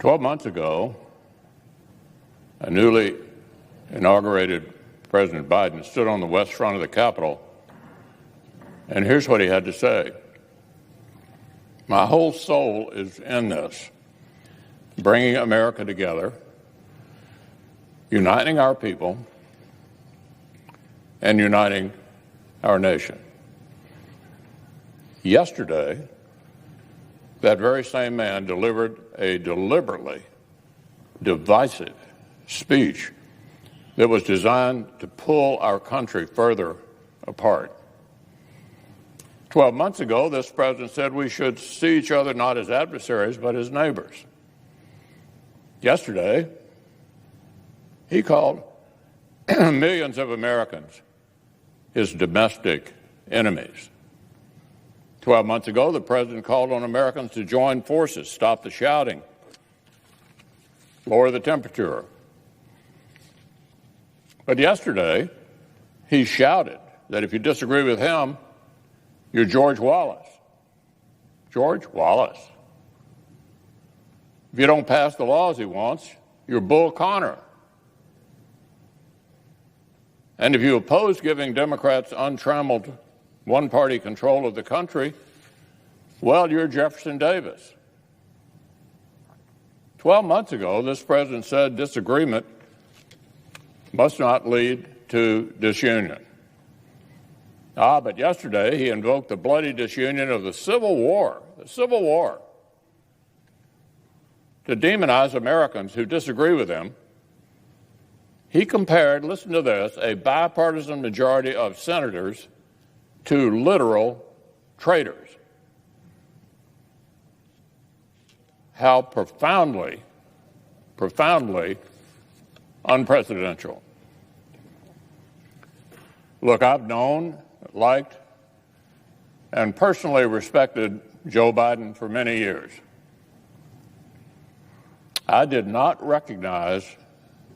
12 months ago, a newly inaugurated President Biden stood on the west front of the Capitol, and here's what he had to say. My whole soul is in this, bringing America together, uniting our people, and uniting our nation. Yesterday, that very same man delivered a deliberately divisive speech that was designed to pull our country further apart. 12 months ago, this president said we should see each other not as adversaries, but as neighbors. Yesterday, he called millions of Americans his domestic enemies. 12 months ago, the president called on Americans to join forces, stop the shouting, lower the temperature. But yesterday, he shouted that if you disagree with him, you're George Wallace. George Wallace. If you don't pass the laws he wants, you're Bull Connor. And if you oppose giving Democrats untrammeled one-party control of the country, well, you're Jefferson Davis. 12 months ago, this president said disagreement must not lead to disunion. But yesterday he invoked the bloody disunion of the Civil War, to demonize Americans who disagree with him. He compared, listen to this, a bipartisan majority of senators to literal traitors. How profoundly unpresidential. Look, I've known, liked, and personally respected Joe Biden for many years. I did not recognize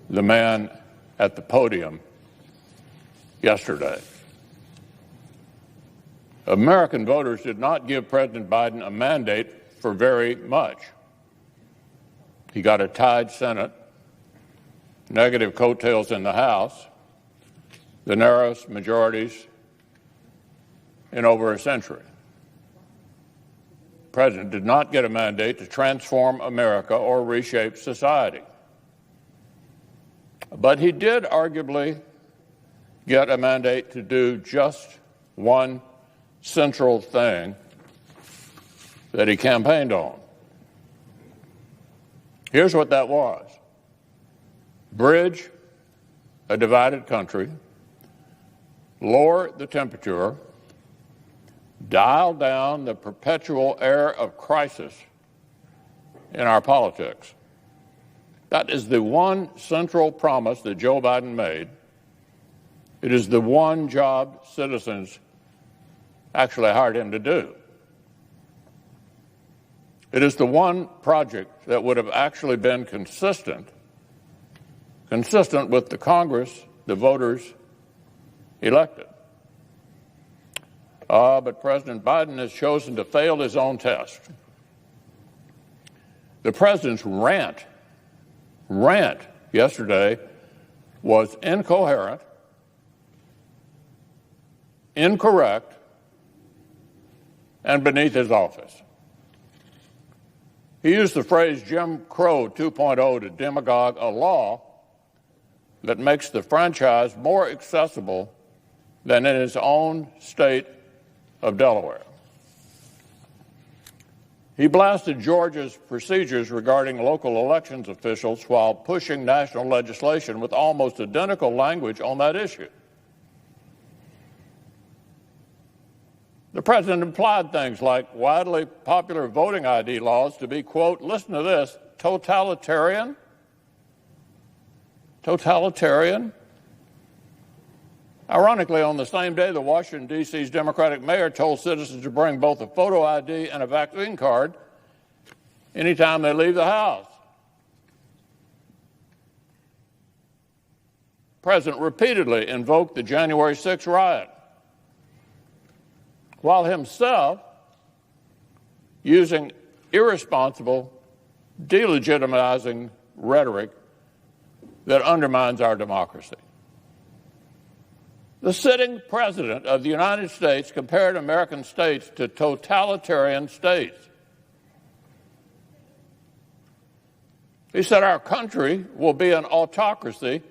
the man at the podium yesterday. American voters did not give President Biden a mandate for very much. He got a tied Senate, negative coattails in the House, the narrowest majorities in over a century. The president did not get a mandate to transform America or reshape society. But he did arguably get a mandate to do just one central thing that he campaigned on. Here's what that was. Bridge a divided country, lower the temperature, dial down the perpetual air of crisis in our politics. That is the one central promise that Joe Biden made. It is the one job citizens actually hired him to do. It is the one project that would have actually been consistent with the Congress the voters elected. But President Biden has chosen to fail his own test. The president's rant yesterday was incoherent, incorrect, and beneath his office. He used the phrase Jim Crow 2.0 to demagogue a law that makes the franchise more accessible than in his own state of Delaware. He blasted Georgia's procedures regarding local elections officials while pushing national legislation with almost identical language on that issue. The president implied things like widely popular voting ID laws to be, quote, listen to this, totalitarian? Totalitarian? Ironically, on the same day, the Washington, D.C.'s Democratic mayor told citizens to bring both a photo ID and a vaccine card anytime they leave the house. The president repeatedly invoked the January 6th riot, while himself using irresponsible, delegitimizing rhetoric that undermines our democracy. The sitting president of the United States compared American states to totalitarian states. He said our country will be an autocracy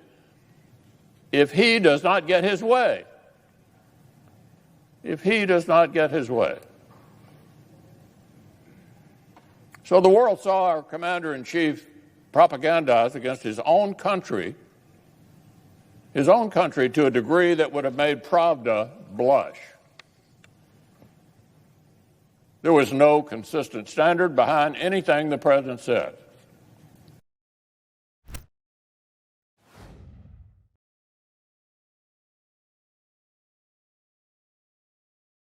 if he does not get his way. If he does not get his way. So the world saw our commander-in-chief propagandize against his own country to a degree that would have made Pravda blush. There was no consistent standard behind anything the president said.